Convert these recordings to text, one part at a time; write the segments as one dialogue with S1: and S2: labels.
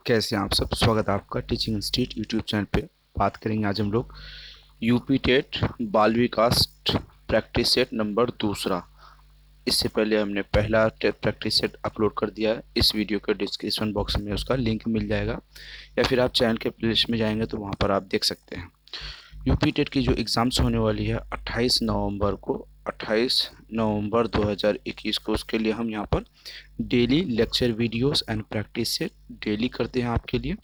S1: कैसे हैं आप सब। स्वागत है आपका टीचिंग इंस्टीट्यूट यूट्यूब चैनल पे। बात करेंगे आज हम लोग यूपी टेट बाल विकास प्रैक्टिस सेट नंबर दूसरा। इससे पहले हमने पहला प्रैक्टिस सेट अपलोड कर दिया है। इस वीडियो के डिस्क्रिप्शन बॉक्स में उसका लिंक मिल जाएगा, या फिर आप चैनल के प्लेलिस्ट में जाएंगे तो वहाँ पर आप देख सकते हैं। यूपी टेट की जो एग्ज़ाम्स होने वाली है 28 नवंबर को, 28 नवंबर 2021 को, उसके लिए हम यहाँ पर daily lecture videos and practice से डेली करते हैं आपके लिए।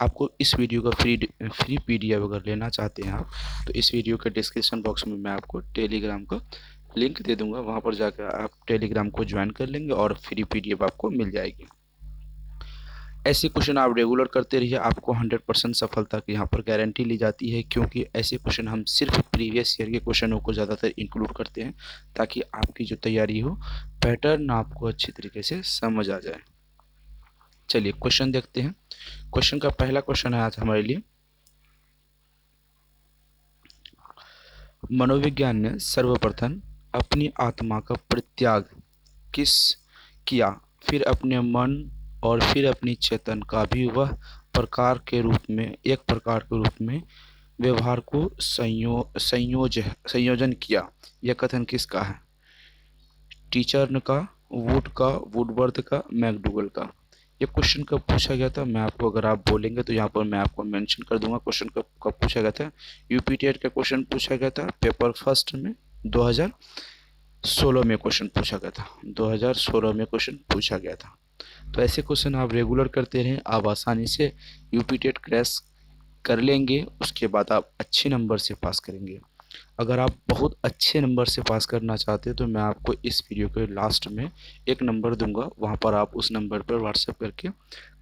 S1: आपको इस वीडियो का फ्री पीडीएफ अगर लेना चाहते हैं आप, तो इस वीडियो के डिस्क्रिप्शन बॉक्स में मैं आपको टेलीग्राम का लिंक दे दूंगा। वहाँ पर जाकर आप टेलीग्राम को ज्वाइन कर लेंगे और फ्री पीडीएफ आपको मिल जाएगी। ऐसे क्वेश्चन आप रेगुलर करते रहिए, आपको 100% सफलता की यहाँ पर गारंटी ली जाती है, क्योंकि ऐसे क्वेश्चन हम सिर्फ प्रीवियस ईयर के क्वेश्चनों को ज़्यादातर इंक्लूड करते हैं, ताकि आपकी जो तैयारी हो पैटर्न आपको अच्छी तरीके से समझ आ जाए। चलिए क्वेश्चन देखते हैं। क्वेश्चन का पहला क्वेश्चन है आज हमारे लिए, मनोविज्ञान ने सर्वप्रथम अपनी आत्मा का परित्याग किस किया, फिर अपने मन और फिर अपनी चेतन का भी वह प्रकार के रूप में एक प्रकार के रूप में व्यवहार को संयोजन किया। यह कथन किसका है? टीचर का, वुड का, वुडवर्थ का, मैकडूगल का। ये क्वेश्चन कब पूछा गया था? मैं आपको, अगर आप बोलेंगे तो यहाँ पर मैं आपको मेंशन कर दूंगा क्वेश्चन कब कब पूछा गया था। यूपी टेट का क्वेश्चन पूछा गया था पेपर फर्स्ट में 2016 में क्वेश्चन पूछा गया था। 2016 में क्वेश्चन पूछा गया था। तो ऐसे क्वेश्चन आप रेगुलर करते रहें, आप आसानी से यूपी टेट क्रैश कर लेंगे। उसके बाद आप अच्छे नंबर से पास करेंगे। अगर आप बहुत अच्छे नंबर से पास करना चाहते हैं तो मैं आपको इस वीडियो के लास्ट में एक नंबर दूंगा, वहाँ पर आप उस नंबर पर व्हाट्सएप करके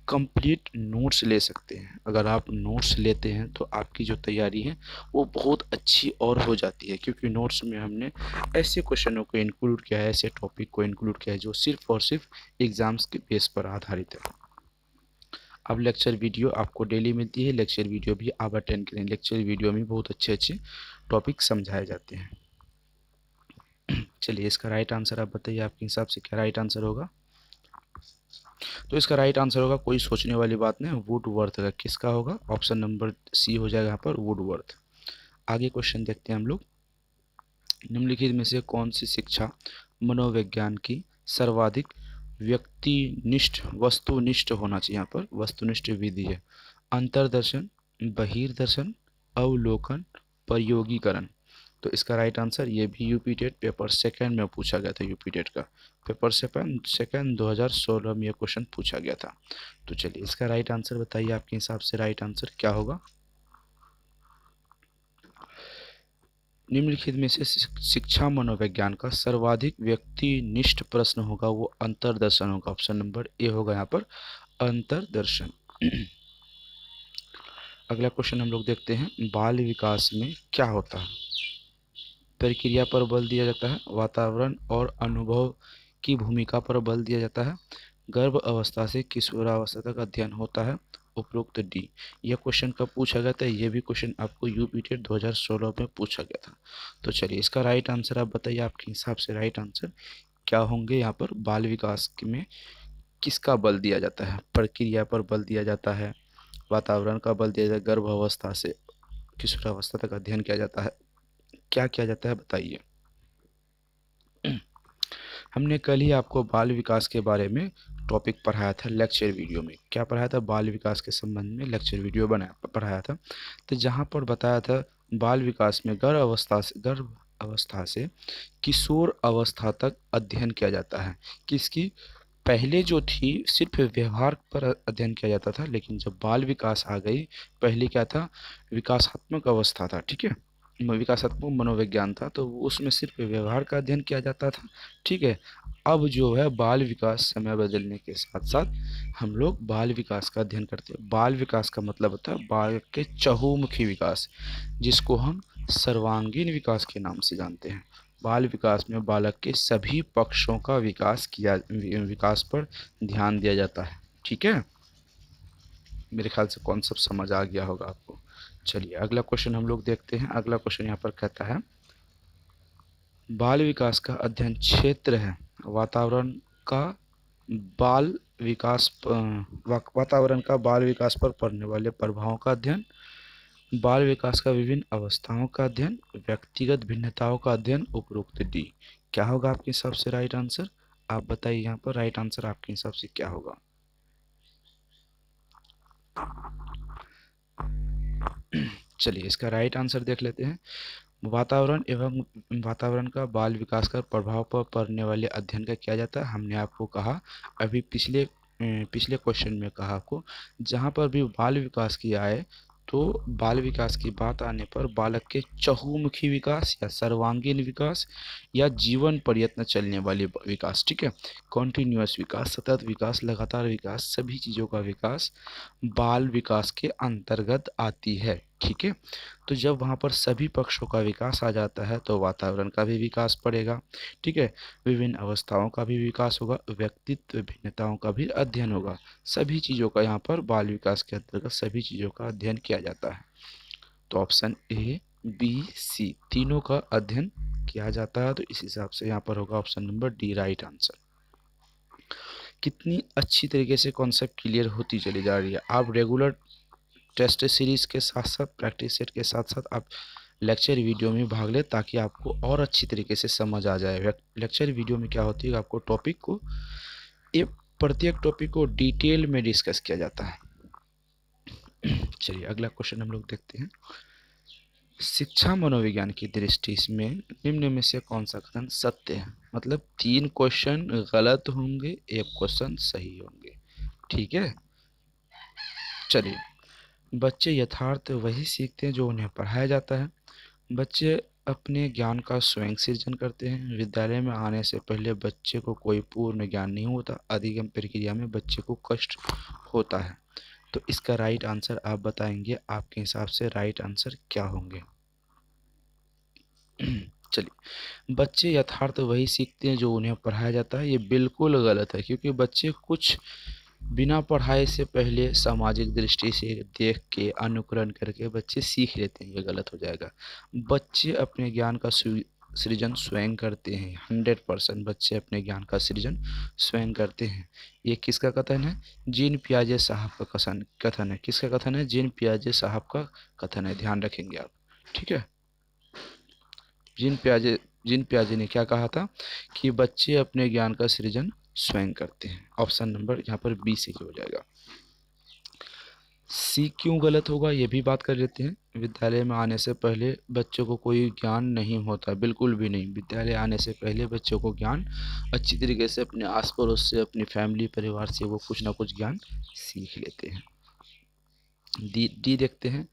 S1: कंप्लीट नोट्स ले सकते हैं। अगर आप नोट्स लेते हैं तो आपकी जो तैयारी है वो बहुत अच्छी और हो जाती है, क्योंकि नोट्स में हमने ऐसे क्वेश्चनों को इंक्लूड किया है, ऐसे टॉपिक को इंक्लूड किया है जो सिर्फ और सिर्फ एग्ज़ाम्स के बेस पर आधारित है। अब लेक्चर वीडियो आपको डेली मिलती है, लेक्चर वीडियो भी आप अटेंड करें। लेक्चर वीडियो में बहुत अच्छे अच्छे टॉपिक समझाए जाते हैं। चलिए इसका राइट आंसर आप बताइए, आपके हिसाब से क्या राइट आंसर होगा? तो इसका राइट आंसर होगा, कोई सोचने वाली बात नहीं, वुडवर्थ का। किसका होगा? ऑप्शन नंबर सी हो जाएगा यहाँ पर, वुडवर्थ। आगे क्वेश्चन देखते हैं हम लोग। निम्नलिखित में से कौन सी शिक्षा मनोविज्ञान की सर्वाधिक व्यक्तिनिष्ठ वस्तुनिष्ठ होना चाहिए? यहाँ पर वस्तुनिष्ठ विधि है। अंतर्दर्शन, बहिर्दर्शन, अवलोकन, प्रयोगीकरण। तो इसका राइट आंसर, ये भी यूपी टेट पेपर सेकंड में पूछा गया था। यूपी टेट का पेपर सेकंड 2016 में ये क्वेश्चन पूछा गया था। तो चलिए इसका राइट आंसर बताइए, आपके हिसाब से राइट आंसर क्या होगा? निम्नलिखित में से शिक्षा मनोविज्ञान का सर्वाधिक व्यक्तिनिष्ठ प्रश्न होगा वो अंतर्दर्शन होगा। ऑप्शन नंबर ए होगा यहाँ पर, अंतर्दर्शन। अगला क्वेश्चन हम लोग देखते हैं, बाल विकास में क्या होता है? प्रक्रिया पर बल दिया जाता है, वातावरण और अनुभव की भूमिका पर बल दिया जाता है, गर्भ अवस्था से किशोरावस्था तक अध्ययन होता है, उपरोक्त डी। यह क्वेश्चन कब पूछा गया था? ये भी क्वेश्चन आपको यूपी टेट 2016 में पूछा गया था। तो चलिए इसका राइट आंसर आप बताइए, आपके हिसाब से राइट आंसर क्या होंगे? यहाँ पर बाल विकास में किसका बल दिया जाता है? प्रक्रिया पर बल दिया जाता है, वातावरण का बल दिया जाता है, गर्भ अवस्था से किशोरावस्था तक अध्ययन किया जाता है, क्या किया जाता है बताइए? हमने कल ही आपको बाल विकास के बारे में टॉपिक पढ़ाया था लेक्चर वीडियो में। क्या पढ़ाया था? बाल विकास के संबंध में लेक्चर वीडियो बनाया पढ़ाया था। तो जहाँ पर बताया था बाल विकास में गर्भ अवस्था से किशोर अवस्था तक अध्ययन किया जाता है। किसकी? पहले जो थी सिर्फ व्यवहार पर अध्ययन किया जाता था, लेकिन जब बाल विकास आ गई, पहले क्या था? विकासात्मक अवस्था था, ठीक है, विकासात्मक मनोविज्ञान था, तो उसमें सिर्फ व्यवहार का अध्ययन किया जाता था, ठीक है। अब जो है बाल विकास समय बदलने के साथ साथ हम लोग बाल विकास का अध्ययन करते हैं। बाल विकास का मतलब होता है बाल के चहुमुखी विकास, जिसको हम सर्वांगीण विकास के नाम से जानते हैं। बाल विकास में बालक के सभी पक्षों का विकास पर ध्यान दिया जाता है, ठीक है। मेरे ख्याल से कॉन्सेप्ट समझ आ गया होगा आपको। चलिए अगला क्वेश्चन हम लोग देखते हैं। अगला क्वेश्चन यहाँ पर कहता है, बाल विकास का अध्ययन क्षेत्र है वातावरण का बाल विकास वातावरण का बाल विकास पर पड़ने वाले प्रभावों का अध्ययन, बाल विकास का विभिन्न अवस्थाओं का अध्ययन, व्यक्तिगत भिन्नताओं का अध्ययन, उपरोक्त डी। क्या होगा आपके हिसाब से राइट आंसर? आप बताइए यहाँ पर राइट आंसर आपके हिसाब से क्या होगा? चलिए इसका राइट आंसर देख लेते हैं। वातावरण का बाल विकास का प्रभाव पर पड़ने वाले अध्ययन का किया जाता है। हमने आपको कहा अभी पिछले क्वेश्चन में कहा आपको, जहाँ पर भी बाल विकास की आए तो बाल विकास की बात आने पर बालक के चहुमुखी विकास या सर्वांगीण विकास या जीवन प्रयत्न चलने वाले विकास, ठीक है, कॉन्टिन्यूअस विकास, सतत विकास, लगातार विकास, सभी चीज़ों का विकास बाल विकास के अंतर्गत आती है, ठीक है। तो जब वहाँ पर सभी पक्षों का विकास आ जाता है तो वातावरण का भी विकास पड़ेगा, ठीक है, विभिन्न अवस्थाओं का भी विकास होगा, व्यक्तित्व भिन्नताओं का भी अध्ययन होगा, सभी चीज़ों का यहाँ पर बाल विकास के अंतर्गत सभी चीज़ों का अध्ययन किया जाता है। तो ऑप्शन ए, बी, सी तीनों का अध्ययन किया जाता है, तो इस हिसाब से यहाँ पर होगा option number D right answer. कितनी अच्छी तरीके से कॉन्सेप्ट क्लियर होती चली जा रही है। आप रेगुलर टेस्ट सीरीज़ के साथ साथ प्रैक्टिस सेट के साथ साथ आप लेक्चर वीडियो में भाग लें ताकि आपको और अच्छी तरीके से समझ आ जाए। लेक्चर वीडियो में क्या होती है, आपको टॉपिक को एक प्रत्येक टॉपिक को डिटेल में डिस्कस किया जाता है। चलिए अगला क्वेश्चन हम लोग देखते हैं। शिक्षा मनोविज्ञान की दृष्टि में निम्न में से कौन सा कथन सत्य है? मतलब 3 क्वेश्चन गलत होंगे, 1 क्वेश्चन सही होंगे, ठीक है। चलिए, बच्चे यथार्थ वही सीखते हैं जो उन्हें पढ़ाया जाता है। बच्चे अपने ज्ञान का स्वयं सृजन करते हैं। विद्यालय में आने से पहले बच्चे को कोई पूर्ण ज्ञान नहीं होता। अधिगम प्रक्रिया में बच्चे को कष्ट होता है। तो इसका राइट आंसर आप बताएंगे, आपके हिसाब से राइट आंसर क्या होंगे? चलिए, बच्चे यथार्थ वही सीखते हैं जो उन्हें पढ़ाया जाता है, ये बिल्कुल गलत है, क्योंकि बच्चे कुछ बिना पढ़ाई से पहले सामाजिक दृष्टि से देख के अनुकरण करके बच्चे सीख लेते हैं, ये गलत हो जाएगा। बच्चे अपने ज्ञान का सृजन स्वयं करते हैं। 100% बच्चे अपने ज्ञान का सृजन स्वयं करते हैं। ये किसका कथन है? जीन पियाजे साहब का कथन है। किसका कथन है? जीन पियाजे साहब का कथन है, ध्यान रखेंगे आप, ठीक है। जीन पियाजे ने क्या कहा था कि बच्चे अपने ज्ञान का सृजन स्वयं करते हैं। ऑप्शन नंबर यहाँ पर बी से हो जाएगा। सी क्यों गलत होगा ये भी बात कर लेते हैं। विद्यालय में आने से पहले बच्चों को कोई ज्ञान नहीं होता, बिल्कुल भी नहीं। विद्यालय आने से पहले बच्चों को ज्ञान अच्छी तरीके से अपने आस पड़ोस से, अपनी फैमिली परिवार से वो कुछ ना कुछ ज्ञान सीख लेते हैं। डी देखते हैं।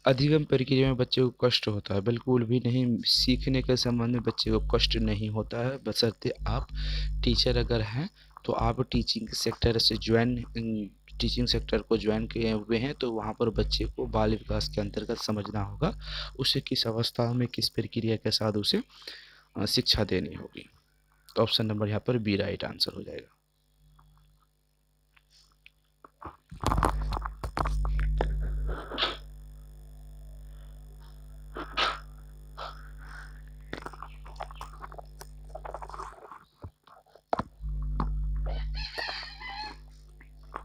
S1: अधिगम प्रक्रिया में बच्चे को कष्ट होता है, बिल्कुल भी नहीं। सीखने के संबंध में बच्चे को कष्ट नहीं होता है, बशर्ते आप टीचर अगर हैं तो आप टीचिंग सेक्टर को ज्वाइन किए हुए हैं, तो वहाँ पर बच्चे को बाल विकास के अंतर्गत समझना होगा उसे किस अवस्था में किस प्रक्रिया के साथ उसे शिक्षा देनी होगी। तो ऑप्शन नंबर यहाँ पर बी राइट आंसर हो जाएगा।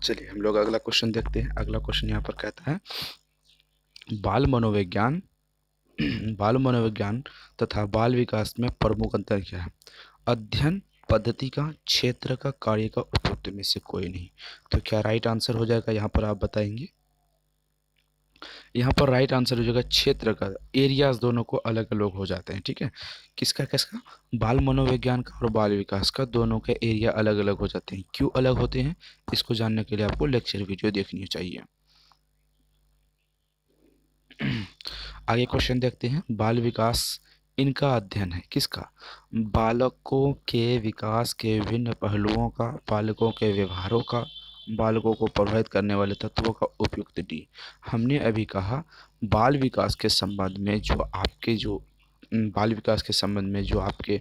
S1: चलिए हम लोग अगला क्वेश्चन देखते हैं। अगला क्वेश्चन यहाँ पर कहता है, बाल मनोविज्ञान बाल मनोविज्ञान तथा बाल विकास में प्रमुख अंतर क्या है? अध्ययन पद्धति का, क्षेत्र का, कार्य का, उपयुक्त में से कोई नहीं। तो क्या राइट आंसर हो जाएगा यहाँ पर, आप बताएंगे? यहाँ पर राइट आंसर हो जाएगा क्षेत्र का। एरियाज दोनों को अलग अलग हो जाते हैं, ठीक है। किसका किसका? बाल मनोविज्ञान का और बाल विकास का, दोनों के एरिया अलग अलग हो जाते हैं। क्यों अलग होते हैं इसको जानने के लिए आपको लेक्चर वीडियो देखनी चाहिए। आगे क्वेश्चन देखते हैं। बाल विकास इनका अध्ययन है, किसका? बालकों के विकास के विभिन्न पहलुओं का, बालकों के व्यवहारों का, बालकों को प्रभावित करने वाले तत्वों का, उपयुक्त डी। हमने अभी कहा बाल विकास के संबंध में बाल विकास के संबंध में जो आपके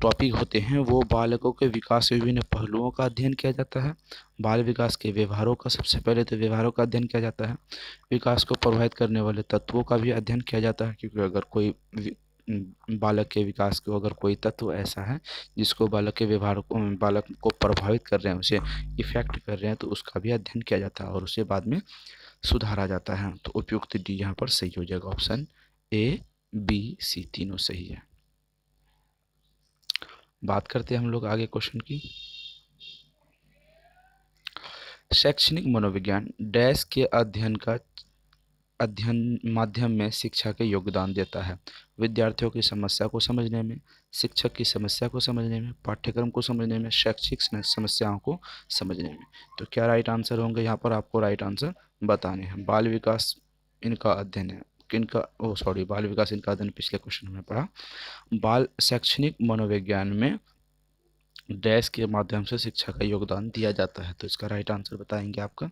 S1: टॉपिक होते हैं वो बालकों के विकास के विभिन्न पहलुओं का अध्ययन किया जाता है। बाल विकास के व्यवहारों का, सबसे पहले तो व्यवहारों का अध्ययन किया जाता है। विकास को प्रभावित करने वाले तत्वों का भी अध्ययन किया जाता है, क्योंकि अगर कोई बालक के विकास को अगर कोई तत्व ऐसा है जिसको बालक के व्यवहार को, बालक को प्रभावित कर रहे हैं, उसे इफेक्ट कर रहे हैं, तो उसका भी अध्ययन किया जाता है और उसे बाद में सुधारा जाता है। तो उपयुक्त डी यहाँ पर सही हो जाएगा, ऑप्शन ए बी सी तीनों सही है। बात करते हैं हम लोग आगे क्वेश्चन की। शैक्षणिक मनोविज्ञान डैश के अध्ययन माध्यम में शिक्षा के योगदान देता है। विद्यार्थियों की समस्या को समझने में, शिक्षक की समस्या को समझने में, पाठ्यक्रम को समझने में, शैक्षिक समस्याओं को समझने में। तो क्या राइट आंसर होंगे यहाँ पर, आपको राइट आंसर बताने हैं। बाल विकास इनका अध्ययन है, किनका, ओ सॉरी, बाल विकास इनका अध्ययन पिछले क्वेश्चन में पढ़ा। बाल शैक्षणिक मनोविज्ञान में डैश के माध्यम से शिक्षा का योगदान दिया जाता है। तो इसका राइट आंसर बताएंगे आपका।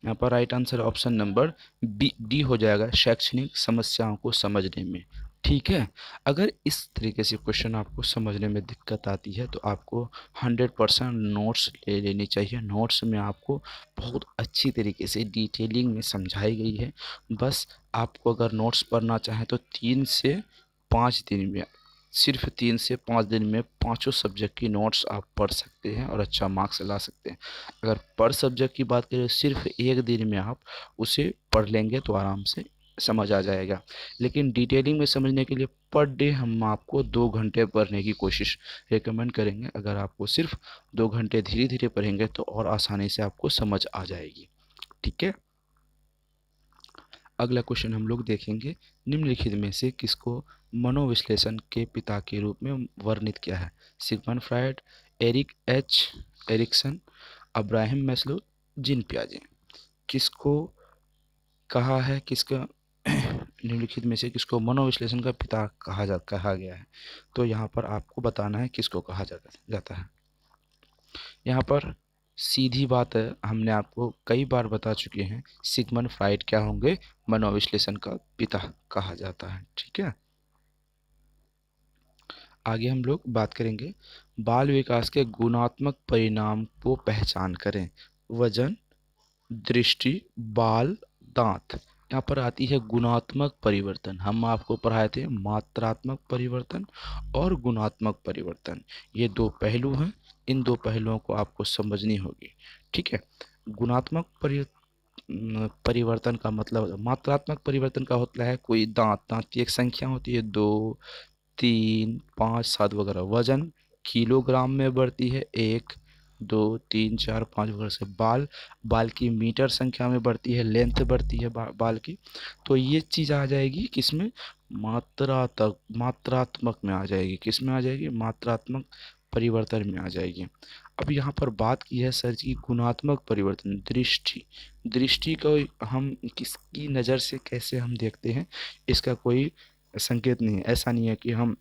S1: यहाँ पर right answer option number B D हो जाएगा, शैक्षणिक समस्याओं को समझने में। ठीक है, अगर इस तरीके से क्वेश्चन आपको समझने में दिक्कत आती है तो आपको 100% नोट्स ले लेनी चाहिए। नोट्स में आपको बहुत अच्छी तरीके से डिटेलिंग में समझाई गई है। बस आपको अगर नोट्स पढ़ना चाहें तो 3 से 5 दिन में, सिर्फ 3 से 5 दिन में पाँचों सब्जेक्ट की नोट्स आप पढ़ सकते हैं और अच्छा मार्क्स ला सकते हैं। अगर पर सब्जेक्ट की बात करें, सिर्फ 1 दिन में आप उसे पढ़ लेंगे तो आराम से समझ आ जाएगा। लेकिन डिटेलिंग में समझने के लिए पर डे हम आपको 2 घंटे पढ़ने की कोशिश रेकमेंड करेंगे। अगर आपको सिर्फ 2 घंटे धीरे धीरे पढ़ेंगे तो और आसानी से आपको समझ आ जाएगी। ठीक है, अगला क्वेश्चन हम लोग देखेंगे। निम्नलिखित में से किसको मनोविश्लेषण के पिता के रूप में वर्णित किया है? Sigmund Freud, Erik H Erikson, Abraham Maslow, Jean पियाजे। किसको कहा है, किसका निम्नलिखित में से किसको मनोविश्लेषण का पिता कहा गया है? तो यहाँ पर आपको बताना है किसको कहा जाता है। यहाँ पर सीधी बात है, हमने आपको कई बार बता चुके हैं, सिगमंड फ्राइड क्या होंगे, मनोविश्लेषण का पिता कहा जाता है। ठीक है, आगे हम लोग बात करेंगे। बाल विकास के गुणात्मक परिणाम को पहचान करें। वजन, दृष्टि, बाल, दांत। यहाँ पर आती है गुणात्मक परिवर्तन। हम आपको पढ़ाए थे मात्रात्मक परिवर्तन और गुणात्मक परिवर्तन, ये दो पहलू हैं। इन दो पहलुओं को आपको समझनी होगी। ठीक है, गुणात्मक परिवर्तन का मतलब, मात्रात्मक परिवर्तन का होता है कोई दांत दांत की एक संख्या होती है, 2, 3, 5, 7 वगैरह। वजन किलोग्राम में बढ़ती है, 1, 2, 3, 4, 5 वगैरह से। बाल, बाल की मीटर संख्या में बढ़ती है, लेंथ बढ़ती है बाल की। तो ये चीज़ आ जाएगी किसमें, मात्रात्मक में आ जाएगी। किस में आ जाएगी, मात्रात्मक परिवर्तन में आ जाएगी। अब यहाँ पर बात की है सर जी गुणात्मक परिवर्तन। दृष्टि, दृष्टि को हम किसकी नज़र से कैसे हम देखते हैं, इसका कोई संकेत नहीं है। ऐसा नहीं है कि हम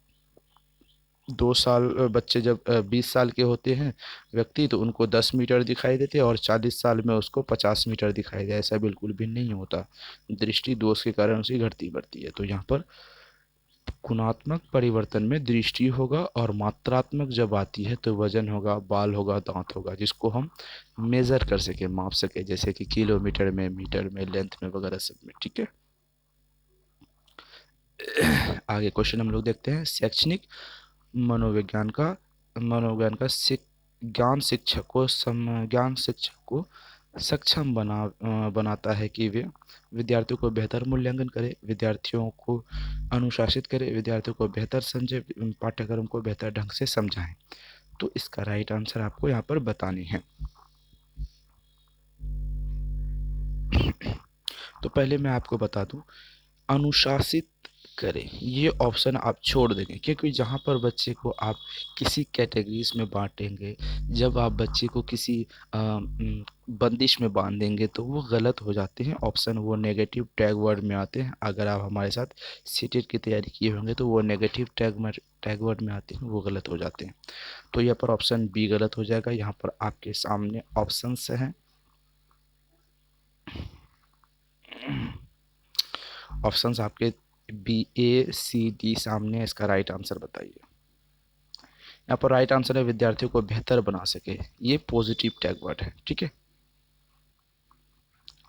S1: 2 साल बच्चे जब 20 साल के होते हैं व्यक्ति, तो उनको 10 मीटर दिखाई देते हैं और 40 साल में उसको 50 मीटर दिखाई दे, ऐसा बिल्कुल भी नहीं होता। दृष्टि दोष के कारण उसकी घटती बढ़ती है। तो यहाँ पर गुणात्मक परिवर्तन में दृष्टि होगा, और मात्रात्मक जब आती है तो वजन होगा, बाल होगा, दांत होगा, जिसको हम मेज़र कर सके, माप सके, जैसे कि किलोमीटर में, मीटर में, लेंथ में वगैरह सब में। ठीक है, आगे क्वेश्चन हम लोग देखते हैं। शैक्षणिक मनोविज्ञान का ज्ञान शिक्षक को सक्षम बनाता है कि वे विद्यार्थियों को बेहतर मूल्यांकन करे, विद्यार्थियों को अनुशासित करे, विद्यार्थियों को बेहतर समझे, पाठ्यक्रम को बेहतर ढंग से समझाएं। तो इसका राइट आंसर आपको यहाँ पर बताने हैं। तो पहले मैं आपको बता दूं, अनुशासित करें ये ऑप्शन आप छोड़ देंगे, क्योंकि जहाँ पर बच्चे को आप किसी कैटेगरीज में बांटेंगे, जब आप बच्चे को किसी बंदिश में बांधेंगे तो वो गलत हो जाते हैं ऑप्शन, वो नेगेटिव टैग वर्ड में आते हैं। अगर आप हमारे साथ सीटेट की तैयारी किए होंगे तो वो नेगेटिव टैग वर्ड में आते हैं, वो गलत हो जाते हैं। तो यहाँ पर ऑप्शन बी गलत हो जाएगा। यहाँ पर आपके सामने ऑप्शंस हैं, ऑप्शंस आपके बी, ए, सी, डी सामने है। इसका राइट आंसर बताइए। यहाँ पर राइट आंसर है विद्यार्थियों को बेहतर बना सके, ये पॉजिटिव टैग वर्ड है। ठीक है,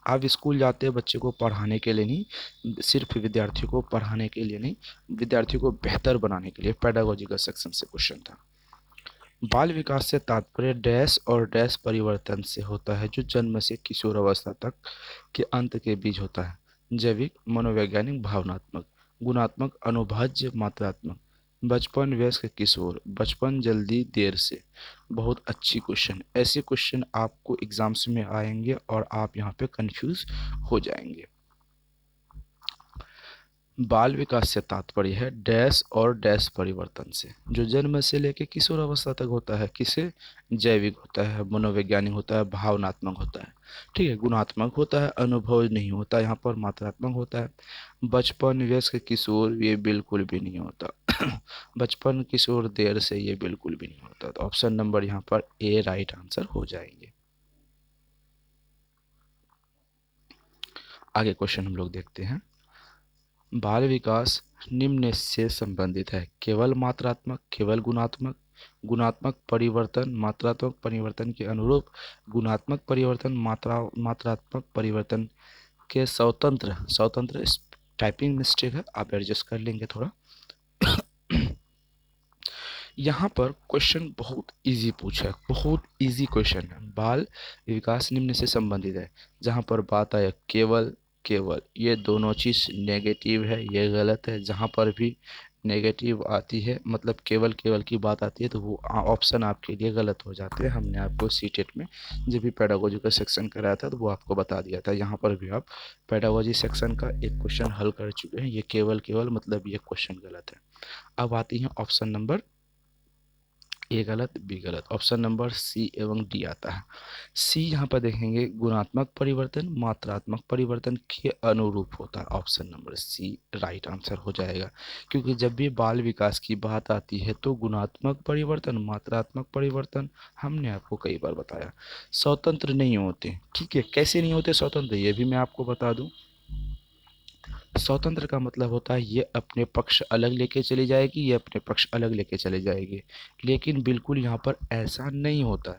S1: आप स्कूल जाते हैं बच्चे को पढ़ाने के लिए नहीं, सिर्फ विद्यार्थियों को पढ़ाने के लिए नहीं, विद्यार्थियों को बेहतर बनाने के लिए। पेडागोजी का सेक्शन से क्वेश्चन था। बाल विकास से तात्पर्य डैश और डैश परिवर्तन से होता है जो जन्म से किशोर अवस्था तक के अंत के बीच होता है। जैविक, मनोवैज्ञानिक, भावनात्मक, गुणात्मक, अनुभवज, मात्रात्मक। बचपन, वयस्क, किशोर, बचपन, जल्दी, देर से। बहुत अच्छी क्वेश्चन। ऐसे क्वेश्चन आपको एग्जाम्स में आएंगे और आप यहाँ पे कंफ्यूज हो जाएंगे। बाल विकास से तात्पर्य है डैश और डैश परिवर्तन से जो जन्म से लेकर किशोर अवस्था तक होता है। किसे? जैविक होता है, मनोवैज्ञानिक होता है, भावनात्मक होता है, ठीक है, गुणात्मक होता है, अनुभव नहीं होता, यहाँ पर मात्रात्मक होता है। बचपन, वयस्क, किशोर ये बिल्कुल भी नहीं होता। बचपन, किशोर, देर से ये बिल्कुल भी नहीं होता। तो ऑप्शन नंबर यहाँ पर ए राइट आंसर हो जाएंगे। आगे क्वेश्चन हम लोग देखते हैं। बाल विकास निम्न से संबंधित है: केवल मात्रात्मक, केवल गुणात्मक, गुणात्मक परिवर्तन मात्रात्मक परिवर्तन के अनुरूप, गुणात्मक परिवर्तन मात्रात्मक परिवर्तन के स्वतंत्र। स्वतंत्र टाइपिंग मिस्टेक है, आप एडजस्ट कर लेंगे थोड़ा। यहाँ पर क्वेश्चन बहुत इजी पूछा है, बहुत इजी क्वेश्चन है। बाल विकास निम्न से संबंधित है, जहाँ पर बात आए केवल, केवल ये दोनों चीज़ नेगेटिव है, ये गलत है। जहाँ पर भी नेगेटिव आती है मतलब केवल केवल की बात आती है तो वो ऑप्शन आपके लिए गलत हो जाते हैं। हमने आपको सीटेट में जब भी पेडागोजी का सेक्शन कराया था तो वो आपको बता दिया था। यहाँ पर भी आप पेडागोजी सेक्शन का एक क्वेश्चन हल कर चुके हैं। ये केवल केवल मतलब ये क्वेश्चन गलत है। अब आती है ऑप्शन नंबर ए गलत, बी गलत। ऑप्शन नंबर सी एवं डी आता है। सी यहाँ पर देखेंगे गुणात्मक परिवर्तन मात्रात्मक परिवर्तन के अनुरूप होता है। Option number C right answer हो जाएगा, क्योंकि जब भी बाल विकास की बात आती है तो गुणात्मक परिवर्तन मात्रात्मक परिवर्तन हमने आपको कई बार बताया स्वतंत्र नहीं होते। ठीक है, कैसे नहीं होते स्वतंत्र ये भी मैं आपको बता दूं। स्वतंत्र का मतलब होता है ये अपने पक्ष अलग लेके चली जाएगी, ये अपने पक्ष अलग लेके चले जाएगी, लेकिन बिल्कुल यहाँ पर ऐसा नहीं होता।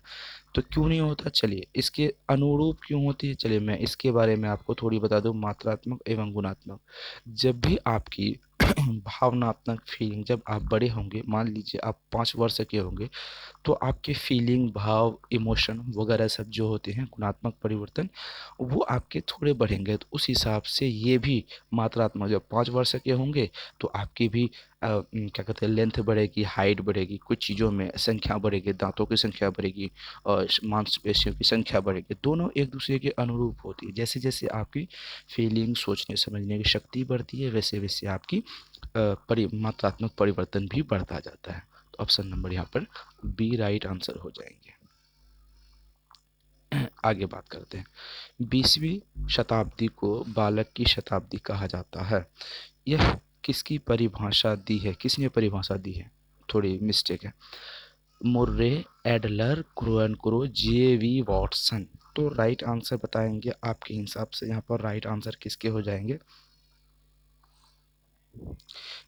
S1: तो क्यों नहीं होता, चलिए इसके अनुरूप क्यों होती है, चलिए मैं इसके बारे में आपको थोड़ी बता दूं। मात्रात्मक एवं गुणात्मक, जब भी आपकी भावनात्मक फीलिंग, जब आप बड़े होंगे, मान लीजिए आप 5 वर्ष के होंगे, तो आपके फीलिंग, भाव, इमोशन वगैरह सब जो होते हैं गुणात्मक परिवर्तन, वो आपके थोड़े बढ़ेंगे। तो उस हिसाब से ये भी मात्रात्मक, जब 5 वर्ष के होंगे तो आपकी भी क्या कहते हैं लेंथ बढ़ेगी, हाइट बढ़ेगी, कुछ चीज़ों में संख्या बढ़ेगी, दांतों की संख्या बढ़ेगी और मांसपेशियों की संख्या बढ़ेगी। दोनों एक दूसरे के अनुरूप होती है। जैसे जैसे आपकी फीलिंग, सोचने समझने की शक्ति बढ़ती है वैसे वैसे आपकी मात्रात्मक परिवर्तन भी बढ़ता जाता है। तो ऑप्शन नंबर यहाँ पर बी राइट आंसर हो जाएंगे। आगे बात करते हैं। 20वीं शताब्दी को बालक की शताब्दी कहा जाता है। यह किसकी परिभाषा दी है, किसने परिभाषा दी है, थोड़ी मिस्टेक है। मुर्रे, एडलर, क्रोनक्रो, जे.वी. वॉटसन। तो राइट आंसर बताएंगे आपके हिसाब से यहाँ पर राइट आंसर किसके हो जाएंगे।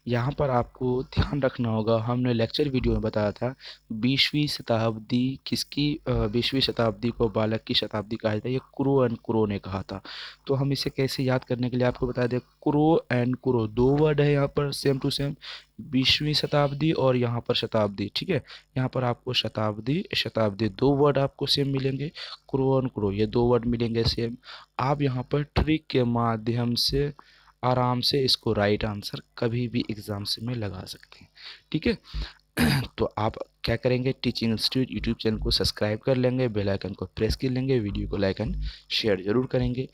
S1: यहाँ पर आपको ध्यान रखना होगा, हमने लेक्चर वीडियो में बताया था 20वीं शताब्दी किसकी, 20वीं शताब्दी को बालक की शताब्दी कहा जाता है, ये क्रो एंड क्रो ने कहा था। तो हम इसे कैसे याद करने के लिए आपको बता दें, क्रो एंड क्रो दो वर्ड है यहाँ पर सेम टू सेम, 20वीं शताब्दी और यहाँ पर शताब्दी, ठीक है। यहाँ पर आपको शताब्दी शताब्दी दो वर्ड आपको सेम मिलेंगे, क्रो एंड क्रो ये दो वर्ड मिलेंगे सेम। आप यहाँ पर ट्रिक के माध्यम से आराम से इसको राइट आंसर कभी भी एग्जाम्स में लगा सकते हैं, ठीक है। तो आप क्या करेंगे, टीचिंग इंस्टीट्यूट यूट्यूब चैनल को सब्सक्राइब कर लेंगे, बेल आइकन को प्रेस कर लेंगे, वीडियो को लाइक एंड शेयर जरूर करेंगे।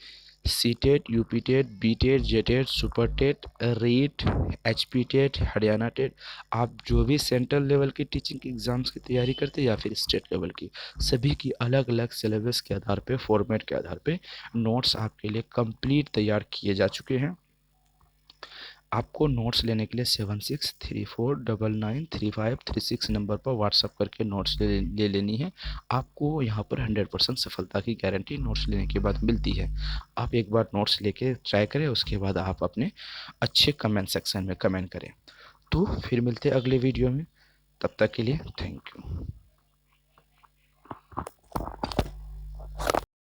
S1: C TET, UP TET, B TET, J TET, super TET, REET, H P TET, Haryana TET, आप जो भी सेंट्रल लेवल की टीचिंग एग्जाम्स की तैयारी करते हैं या फिर स्टेट लेवल की, सभी की अलग अलग सिलेबस के आधार पे, फॉर्मेट के आधार पे नोट्स आपके लिए कंप्लीट तैयार किए जा चुके हैं। आपको नोट्स लेने के लिए 7634993536 नंबर पर व्हाट्सअप करके नोट्स ले लेनी है। आपको यहाँ पर 100% सफलता की गारंटी नोट्स लेने के बाद मिलती है। आप एक बार नोट्स लेके ट्राई करें, उसके बाद आप अपने अच्छे कमेंट सेक्शन में कमेंट करें। तो फिर मिलते हैं अगले वीडियो में, तब तक के लिए थैंक यू।